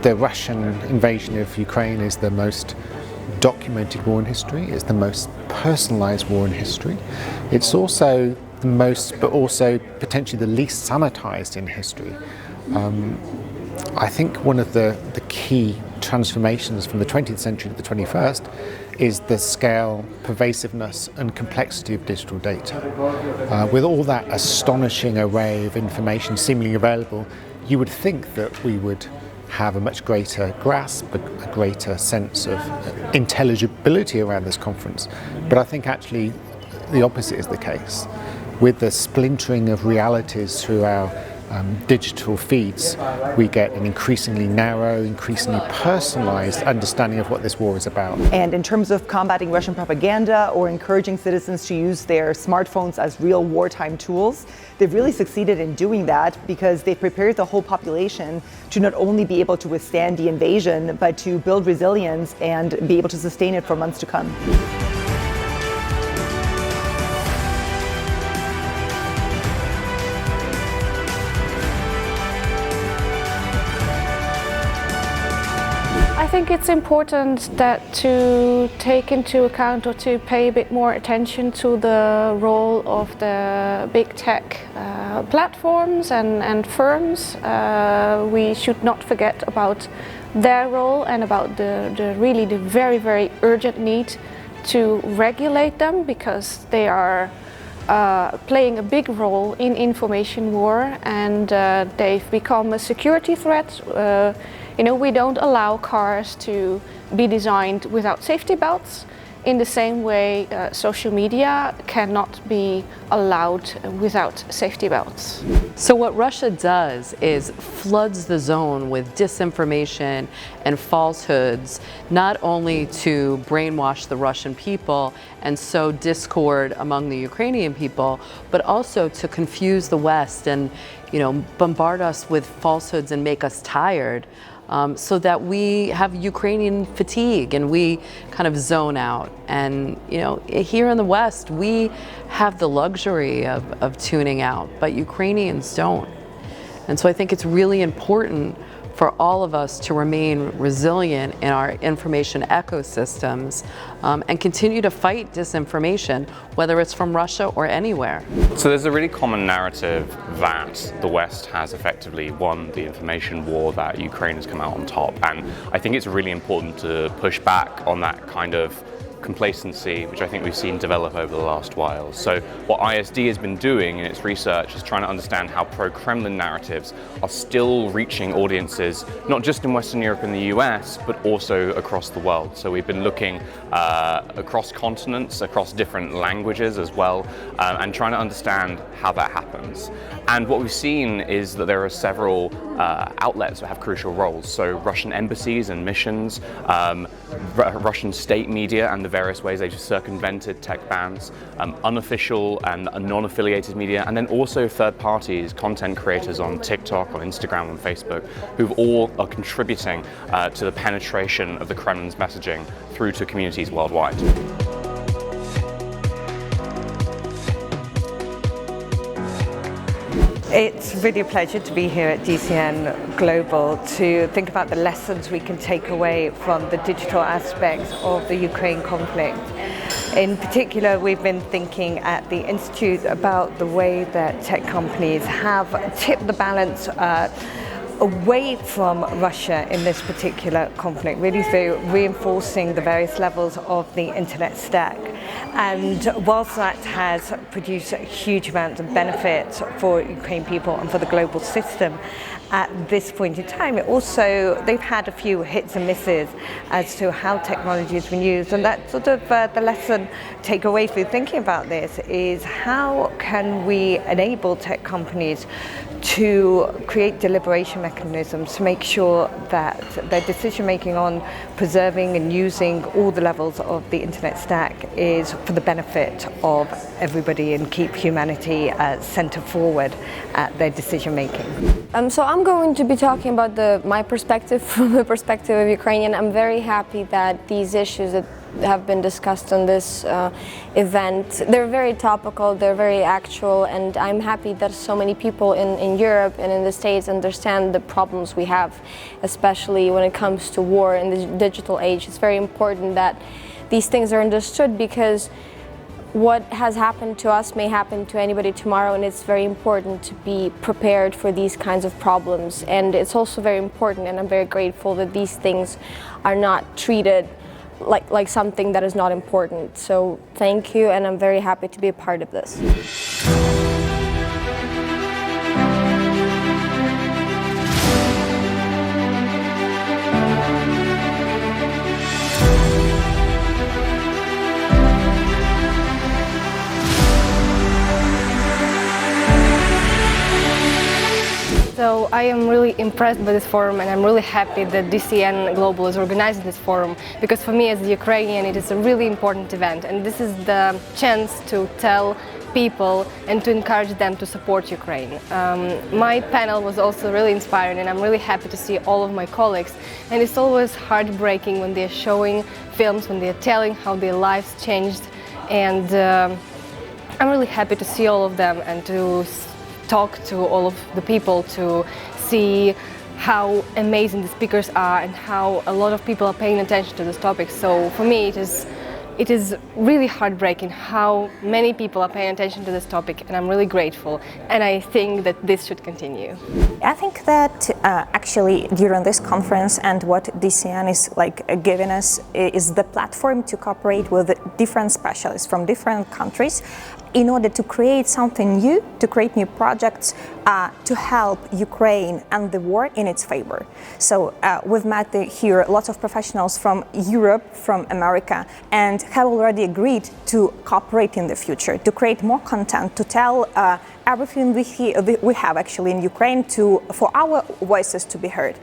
the Russian invasion of Ukraine is the most documented war in history. It's the most personalized war in history. It's also the most, but also potentially the least sanitized in history. I think one of the key transformations from the 20th century to the 21st is the scale, pervasiveness and complexity of digital data. With all that astonishing array of information seemingly available, you would think that we would have a much greater grasp, a greater sense of intelligibility around this conference. But I think actually the opposite is the case. With the splintering of realities through our digital feeds, we get an increasingly narrow, increasingly personalized understanding of what this war is about. And in terms of combating Russian propaganda or encouraging citizens to use their smartphones as real wartime tools, they've really succeeded in doing that because they've prepared the whole population to not only be able to withstand the invasion, but to build resilience and be able to sustain it for months to come. I think it's important that to take into account or to pay a bit more attention to the role of the big tech platforms and firms. We should not forget about their role and about the really very, very urgent need to regulate them, because they are playing a big role in information war, and they've become a security threat. We don't allow cars to be designed without safety belts. In the same way, social media cannot be allowed without safety belts. So what Russia does is floods the zone with disinformation and falsehoods, not only to brainwash the Russian people and sow discord among the Ukrainian people, but also to confuse the West and, bombard us with falsehoods and make us tired. So that we have Ukrainian fatigue and we kind of zone out. And here in the West, we have the luxury of tuning out, but Ukrainians don't. And so I think it's really important for all of us to remain resilient in our information ecosystems and continue to fight disinformation, whether it's from Russia or anywhere. So there's a really common narrative that the West has effectively won the information war, that Ukraine has come out on top. And I think it's really important to push back on that kind of complacency, which I think we've seen develop over the last while. So what ISD has been doing in its research is trying to understand how pro-Kremlin narratives are still reaching audiences, not just in Western Europe and the US, but also across the world. So we've been looking across continents, across different languages as well, and trying to understand how that happens. And what we've seen is that there are several outlets that have crucial roles. So Russian embassies and missions, Russian state media and the various ways they've circumvented tech bans, unofficial and non-affiliated media, and then also third parties, content creators on TikTok, on Instagram, on Facebook, who all are contributing to the penetration of the Kremlin's messaging through to communities worldwide. It's really a pleasure to be here at DCN Global to think about the lessons we can take away from the digital aspects of the Ukraine conflict. In particular, we've been thinking at the Institute about the way that tech companies have tipped the balance away from Russia in this particular conflict, really through reinforcing the various levels of the internet stack. And whilst that has produced huge amounts of benefits for Ukrainian people and for the global system, at this point in time, they've had a few hits and misses as to how technology has been used. And that's sort of the lesson take away through thinking about this is how can we enable tech companies to create deliberation mechanisms to make sure that their decision making on preserving and using all the levels of the internet stack is for the benefit of everybody and keep humanity center forward at their decision making. So I'm going to be talking about my perspective from the perspective of Ukrainian. I'm very happy that these issues that have been discussed on this event. They're very topical, they're very actual, and I'm happy that so many people in Europe and in the States understand the problems we have, especially when it comes to war in the digital age. It's very important that these things are understood, because what has happened to us may happen to anybody tomorrow, and it's very important to be prepared for these kinds of problems. And it's also very important, and I'm very grateful that these things are not treated like something that is not important. So thank you, and I'm very happy to be a part of this. So I am really impressed by this forum, and I'm really happy that DCN Global is organizing this forum, because for me as a Ukrainian it is a really important event, and this is the chance to tell people and to encourage them to support Ukraine. My panel was also really inspiring, and I'm really happy to see all of my colleagues, and it's always heartbreaking when they're showing films, when they're telling how their lives changed, and I'm really happy to see all of them and to talk to all of the people, to see how amazing the speakers are and how a lot of people are paying attention to this topic. So for me it is really heartbreaking how many people are paying attention to this topic, and I'm really grateful, and I think that this should continue. I think that actually during this conference, and what DCN is giving us is the platform to cooperate with different specialists from different countries in order to create something new, to create new projects to help Ukraine and the war in its favor. So we've met here lots of professionals from Europe, from America, and have already agreed to cooperate in the future, to create more content, to tell everything we have actually in Ukraine, for our voices to be heard.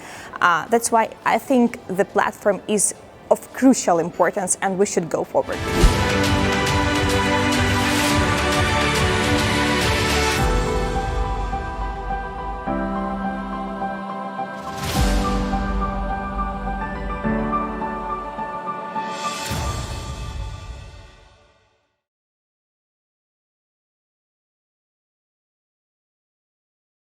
That's why I think the platform is of crucial importance, and we should go forward.